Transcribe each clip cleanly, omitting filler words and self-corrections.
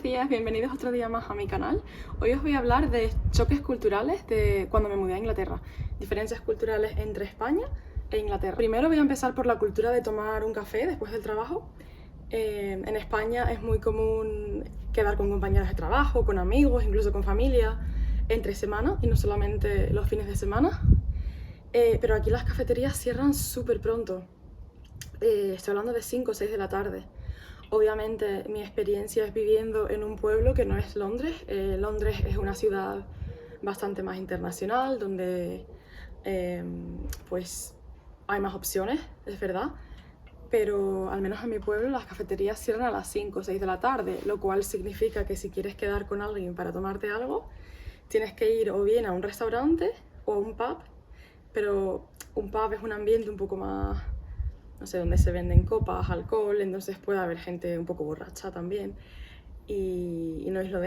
días, bienvenidos otro día más a mi canal. Hoy os voy a hablar de choques culturales de cuando me mudé a Inglaterra, diferencias culturales entre España e Inglaterra. Primero voy a empezar por la cultura de tomar un café después del trabajo. En España es muy común quedar con compañeros de trabajo, con amigos, incluso con familia, entre semana y no solamente los fines de semana. Pero aquí las cafeterías cierran súper pronto. Estoy hablando de 5 o 6 de la tarde. Obviamente mi experiencia es viviendo en un pueblo que no es Londres. Londres es una ciudad bastante más internacional, donde pues hay más opciones, es verdad. Pero al menos en mi pueblo las cafeterías cierran a las 5 o 6 de la tarde, lo cual significa que si quieres quedar con alguien para tomarte algo, tienes que ir o bien a un restaurante o a un pub, pero un pub es un ambiente un poco más, no sé, donde se venden copas, alcohol, entonces puede haber gente un poco borracha también y no es lo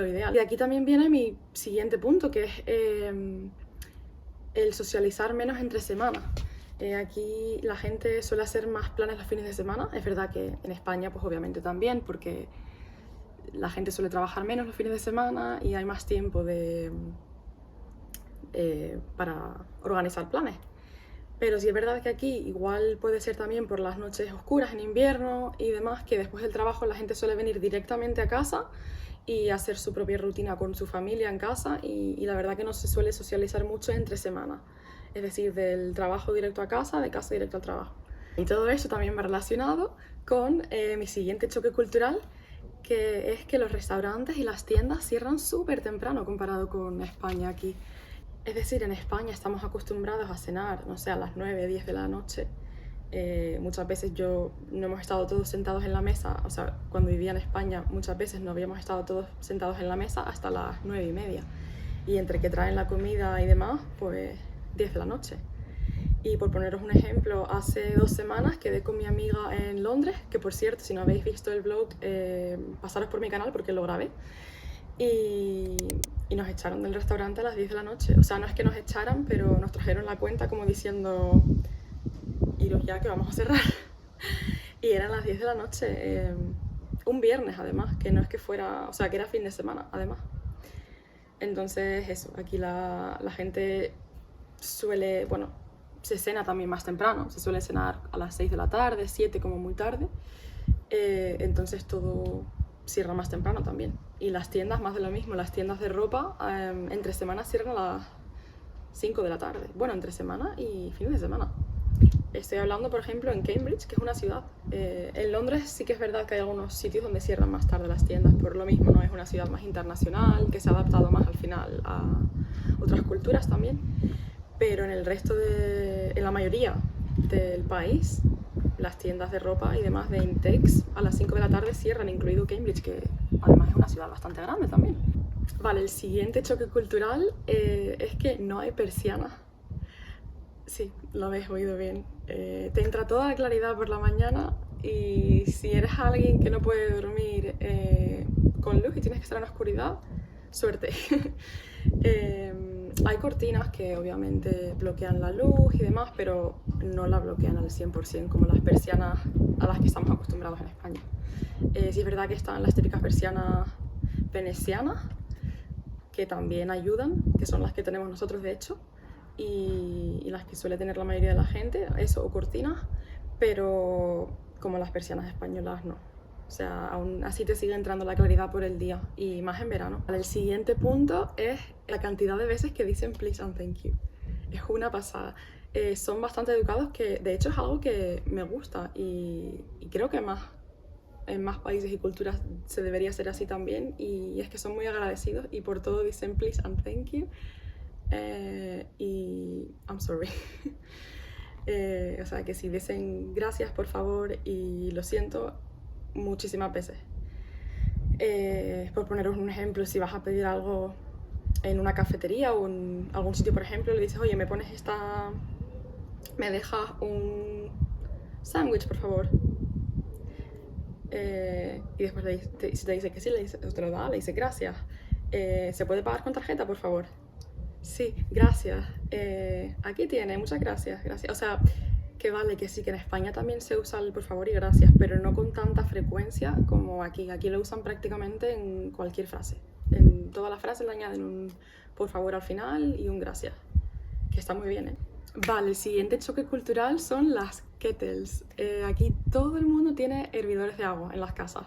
ideal. Y aquí también viene mi siguiente punto, que es el socializar menos entre semanas. Aquí la gente suele hacer más planes los fines de semana. Es verdad que en España pues obviamente también, porque la gente suele trabajar menos los fines de semana y hay más tiempo para organizar planes. Pero sí es verdad que aquí igual puede ser también por las noches oscuras en invierno y demás, que después del trabajo la gente suele venir directamente a casa y hacer su propia rutina con su familia en casa y la verdad que no se suele socializar mucho entre semana. Es decir, del trabajo directo a casa, de casa directo al trabajo. Y todo eso también va relacionado con mi siguiente choque cultural, que es que los restaurantes y las tiendas cierran súper temprano comparado con España aquí. Es decir, en España estamos acostumbrados a cenar, no sé, a las 9, 10 de la noche. Muchas veces no hemos estado todos sentados en la mesa, o sea, cuando vivía en España muchas veces no habíamos estado todos sentados en la mesa hasta las 9:30. Y entre que traen la comida y demás, pues 10 de la noche. Y por poneros un ejemplo, hace 2 semanas quedé con mi amiga en Londres, que por cierto, si no habéis visto el vlog, pasaros por mi canal porque lo grabé. Y nos echaron del restaurante a las 10 de la noche. O sea, no es que nos echaran, pero nos trajeron la cuenta como diciendo, iros ya que vamos a cerrar. Y eran las 10 de la noche, un viernes además, que no es que fuera, o sea, que era fin de semana además. Entonces eso, aquí la gente suele, bueno, se cena también más temprano, se suele cenar a las 6 de la tarde, 7 como muy tarde. Entonces todo cierra más temprano también. Y las tiendas, más de lo mismo, las tiendas de ropa entre semanas cierran a las 5 de la tarde. Bueno, entre semana y fines de semana. Estoy hablando, por ejemplo, en Cambridge, que es una ciudad. En Londres sí que es verdad que hay algunos sitios donde cierran más tarde las tiendas, por lo mismo, ¿no? Es una ciudad más internacional, que se ha adaptado más al final a otras culturas también. Pero en el resto en la mayoría del país, las tiendas de ropa y demás de Inditex a las 5 de la tarde cierran, incluido Cambridge, que además es una ciudad bastante grande también. Vale, el siguiente choque cultural es que no hay persianas. Sí, lo habéis oído bien. Te entra toda la claridad por la mañana y si eres alguien que no puede dormir con luz y tienes que estar en la oscuridad, suerte. Hay cortinas que obviamente bloquean la luz y demás, pero no la bloquean al 100% como las persianas a las que estamos acostumbrados en España. Sí es verdad que están las típicas persianas venecianas, que también ayudan, que son las que tenemos nosotros de hecho, y las que suele tener la mayoría de la gente, eso, o cortinas, pero como las persianas españolas no. O sea, aún así te sigue entrando la claridad por el día y más en verano. El siguiente punto es la cantidad de veces que dicen please and thank you. Es una pasada. Son bastante educados, que de hecho es algo que me gusta y creo que en más países y culturas se debería hacer así también, y es que son muy agradecidos y por todo dicen please and thank you y I'm sorry. O sea, que si dicen gracias, por favor y lo siento muchísimas veces. Por poneros un ejemplo, si vas a pedir algo en una cafetería o en algún sitio, por ejemplo, le dices, oye, me dejas un sándwich, por favor. Y después si te dice que sí, te lo da, le dice gracias. ¿Se puede pagar con tarjeta, por favor? Sí, gracias. Aquí tiene, muchas gracias, gracias. O sea, Que vale, que sí, que en España también se usa el por favor y gracias, pero no con tanta frecuencia como aquí. Aquí lo usan prácticamente en cualquier frase. En todas las frases le añaden un por favor al final y un gracias, que está muy bien, ¿eh? Vale, el siguiente choque cultural son las kettles. Aquí todo el mundo tiene hervidores de agua en las casas.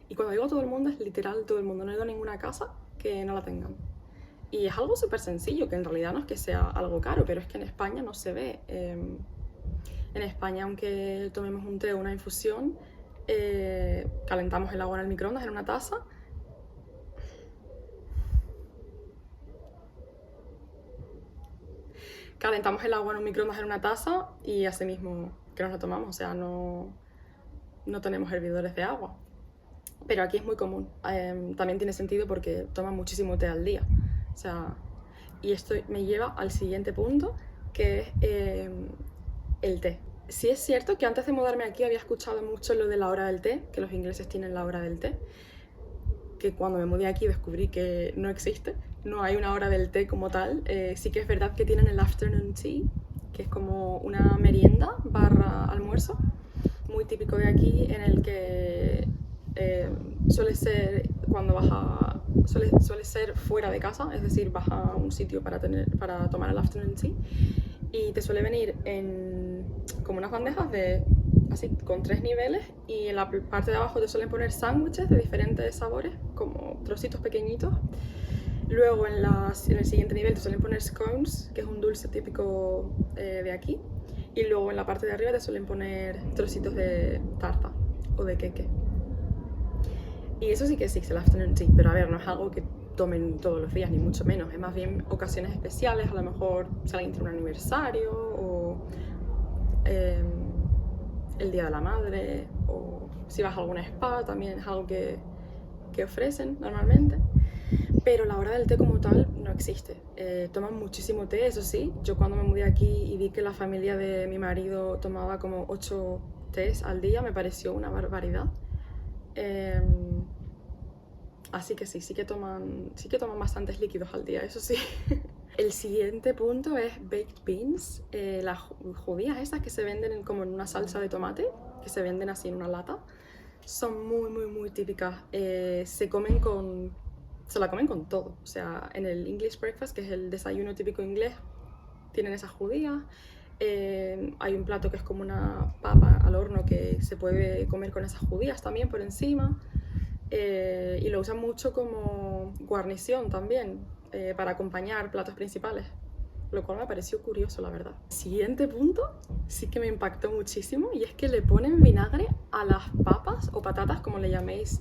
Y cuando digo todo el mundo, es literal todo el mundo. No he ido a ninguna casa que no la tengan. Y es algo súper sencillo, que en realidad no es que sea algo caro, pero es que en España no se ve. En España, aunque tomemos un té o una infusión, calentamos el agua en el microondas en una taza. Calentamos el agua en un microondas en una taza y así mismo que nos lo tomamos, o sea, no tenemos hervidores de agua. Pero aquí es muy común. También tiene sentido porque toman muchísimo té al día. O sea, y esto me lleva al siguiente punto, que es el té. Sí es cierto que antes de mudarme aquí había escuchado mucho lo de la hora del té, que los ingleses tienen la hora del té, que cuando me mudé aquí descubrí que no existe, no hay una hora del té como tal. Sí que es verdad que tienen el afternoon tea, que es como una merienda barra almuerzo, muy típico de aquí, en el que suele ser cuando suele ser fuera de casa, es decir, vas a un sitio para tomar el afternoon tea y te suele venir en como unas bandejas así con 3 niveles, y en la parte de abajo te suelen poner sándwiches de diferentes sabores, como trocitos pequeñitos. Luego en el siguiente nivel te suelen poner scones, que es un dulce típico de aquí. Y luego en la parte de arriba te suelen poner trocitos de tarta o de queque. Y eso sí que existe, el afternoon tea, pero a ver, no es algo que tomen todos los días, ni mucho menos. Es más bien ocasiones especiales, a lo mejor si alguien tiene un aniversario o el Día de la Madre, o si vas a algún spa también es algo que ofrecen normalmente. Pero la hora del té como tal no existe. Toman muchísimo té, eso sí. Yo cuando me mudé aquí y vi que la familia de mi marido tomaba como 8 tés al día, me pareció una barbaridad. Así que sí que toman bastantes líquidos al día, eso sí. El siguiente punto es baked beans, las judías estas que se venden como en una salsa de tomate, que se venden así en una lata. Son muy típicas. Se la comen con todo. O sea, en el English breakfast, que es el desayuno típico inglés, tienen esas judías. Hay un plato que es como una papa al horno que se puede comer con esas judías también por encima. Y lo usan mucho como guarnición también, para acompañar platos principales, lo cual me pareció curioso, la verdad. Siguiente punto sí que me impactó muchísimo, y es que le ponen vinagre a las papas o patatas, como le llaméis,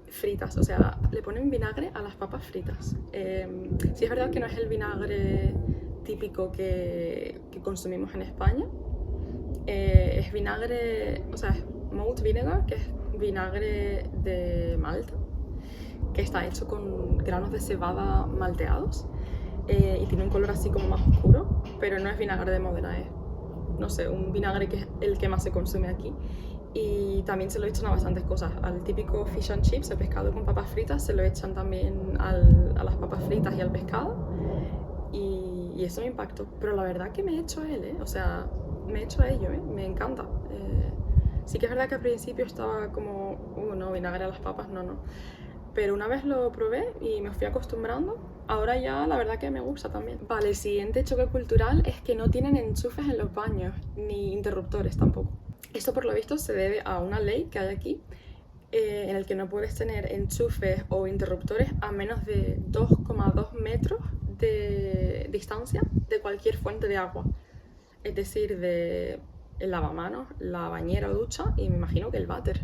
fritas. O sea, le ponen vinagre a las papas fritas. Sí es verdad que no es el vinagre típico que consumimos en España. Es vinagre, o sea, es malt vinegar, que es vinagre de Malta, que está hecho con granos de cebada malteados, y tiene un color así como más oscuro, pero no es vinagre de Módena, es, no sé, un vinagre que es el que más se consume aquí. Y también se lo echan a bastantes cosas. Al típico fish and chips, el pescado con papas fritas, se lo echan también a las papas fritas y al pescado. Y eso me impactó. Pero la verdad que me he hecho él, O sea, me he hecho a ello, Me encanta. Sí que es verdad que al principio estaba como, no, vinagre a las papas, no. Pero una vez lo probé y me fui acostumbrando, ahora ya la verdad que me gusta también. Vale, el siguiente choque cultural es que no tienen enchufes en los baños, ni interruptores tampoco. Esto por lo visto se debe a una ley que hay aquí, en el que no puedes tener enchufes o interruptores a menos de 2,2 metros de distancia de cualquier fuente de agua. Es decir, de el lavamanos, la bañera o ducha, y me imagino que el váter.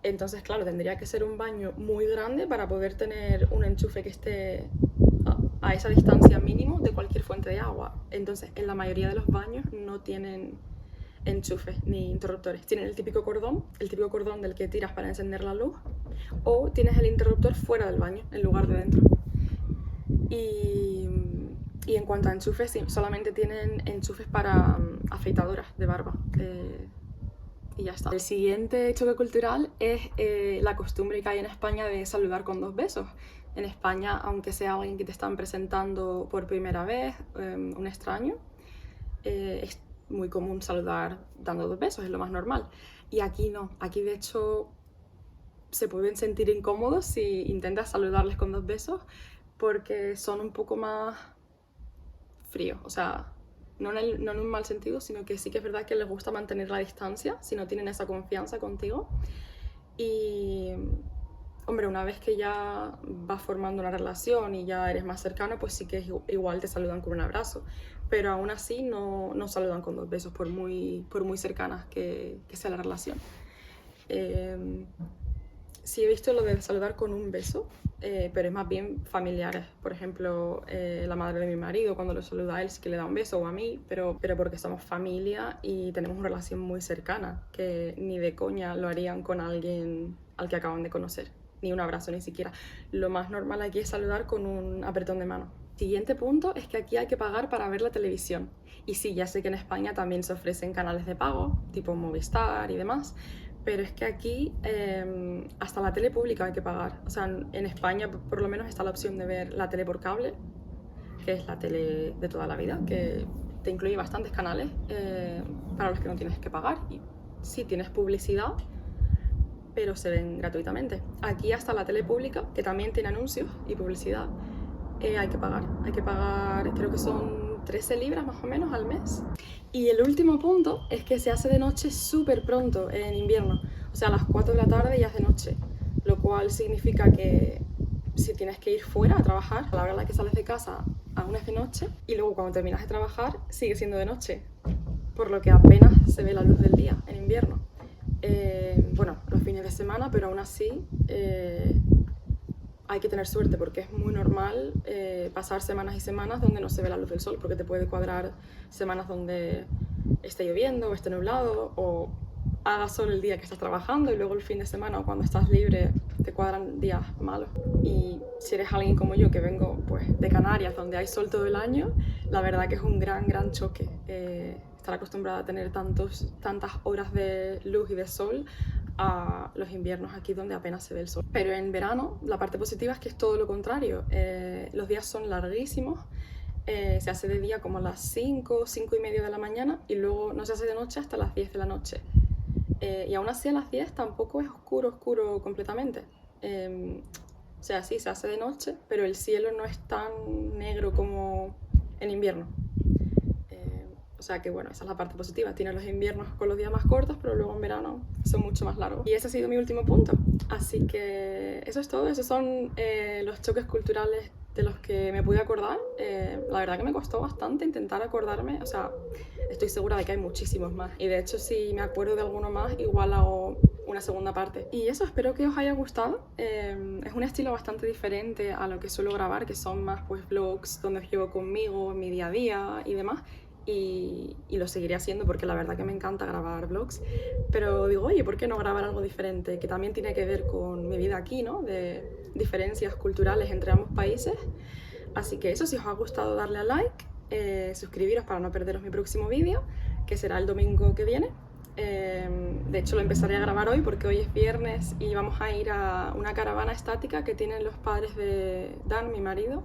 Entonces, claro, tendría que ser un baño muy grande para poder tener un enchufe que esté a esa distancia mínimo de cualquier fuente de agua. Entonces, en la mayoría de los baños no tienen enchufes ni interruptores. Tienen el típico cordón del que tiras para encender la luz, o tienes el interruptor fuera del baño en lugar de dentro. Y en cuanto a enchufes, sí, solamente tienen enchufes para afeitadoras de barba. Y ya está. El siguiente choque cultural es la costumbre que hay en España de saludar con 2 besos. En España, aunque sea alguien que te están presentando por primera vez, un extraño, muy común saludar dando 2 besos, es lo más normal. Y aquí no, aquí de hecho se pueden sentir incómodos si intentas saludarles con 2 besos porque son un poco más fríos, o sea, no en un mal sentido, sino que sí que es verdad que les gusta mantener la distancia si no tienen esa confianza contigo. Y, hombre, una vez que ya vas formando una relación y ya eres más cercano, pues sí que igual te saludan con un abrazo. Pero aún así no saludan con 2 besos, por muy cercanas que sea la relación. Sí he visto lo de saludar con un beso, pero es más bien familiares. Por ejemplo, la madre de mi marido, cuando lo saluda a él, sí que le da un beso, o a mí, pero porque somos familia y tenemos una relación muy cercana, que ni de coña lo harían con alguien al que acaban de conocer, ni un abrazo ni siquiera. Lo más normal aquí es saludar con un apretón de mano. Siguiente punto es que aquí hay que pagar para ver la televisión. Y sí, ya sé que en España también se ofrecen canales de pago, tipo Movistar y demás, pero es que aquí hasta la tele pública hay que pagar. O sea, en España por lo menos está la opción de ver la tele por cable, que es la tele de toda la vida, que te incluye bastantes canales para los que no tienes que pagar. Y sí tienes publicidad, pero se ven gratuitamente. Aquí hasta la tele pública, que también tiene anuncios y publicidad, hay que pagar. Hay que pagar, creo que son 13 libras más o menos al mes. Y el último punto es que se hace de noche súper pronto en invierno. O sea, a las 4 de la tarde ya es de noche. Lo cual significa que si tienes que ir fuera a trabajar, a la hora en la que sales de casa aún es de noche. Y luego cuando terminas de trabajar sigue siendo de noche. Por lo que apenas se ve la luz del día en invierno. Bueno, los fines de semana, pero aún así hay que tener suerte porque es muy normal pasar semanas y semanas donde no se ve la luz del sol, porque te puede cuadrar semanas donde esté lloviendo o esté nublado o haga sol el día que estás trabajando y luego el fin de semana o cuando estás libre te cuadran días malos. Y si eres alguien como yo que vengo pues, de Canarias donde hay sol todo el año, la verdad que es un gran choque estar acostumbrada a tener tantas horas de luz y de sol a los inviernos aquí donde apenas se ve el sol. Pero en verano la parte positiva es que es todo lo contrario. Los días son larguísimos, se hace de día como a las 5, 5 y media de la mañana y luego no se hace de noche hasta las 10 de la noche. Y aún así a las 10 tampoco es oscuro completamente. O sea, sí, se hace de noche, pero el cielo no es tan negro como en invierno. O sea que bueno, esa es la parte positiva. Tiene los inviernos con los días más cortos, pero luego en verano son mucho más largos. Y ese ha sido mi último punto. Así que eso es todo. Esos son los choques culturales de los que me pude acordar. La verdad que me costó bastante intentar acordarme. O sea, estoy segura de que hay muchísimos más. Y de hecho, si me acuerdo de alguno más, igual hago una segunda parte. Y eso, espero que os haya gustado. Es un estilo bastante diferente a lo que suelo grabar, que son más pues vlogs donde os llevo conmigo, mi día a día y demás. Y lo seguiré haciendo porque la verdad que me encanta grabar vlogs, pero digo, oye, ¿por qué no grabar algo diferente? Que también tiene que ver con mi vida aquí, ¿no? De diferencias culturales entre ambos países. Así que eso, si os ha gustado, darle a like, suscribiros para no perderos mi próximo vídeo, que será el domingo que viene. De hecho lo empezaré a grabar hoy porque hoy es viernes y vamos a ir a una caravana estática que tienen los padres de Dan, mi marido,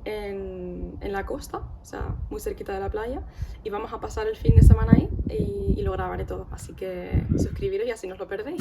en la costa, o sea, muy cerquita de la playa, y vamos a pasar el fin de semana ahí y lo grabaré todo, así que suscribiros y así no os lo perdéis.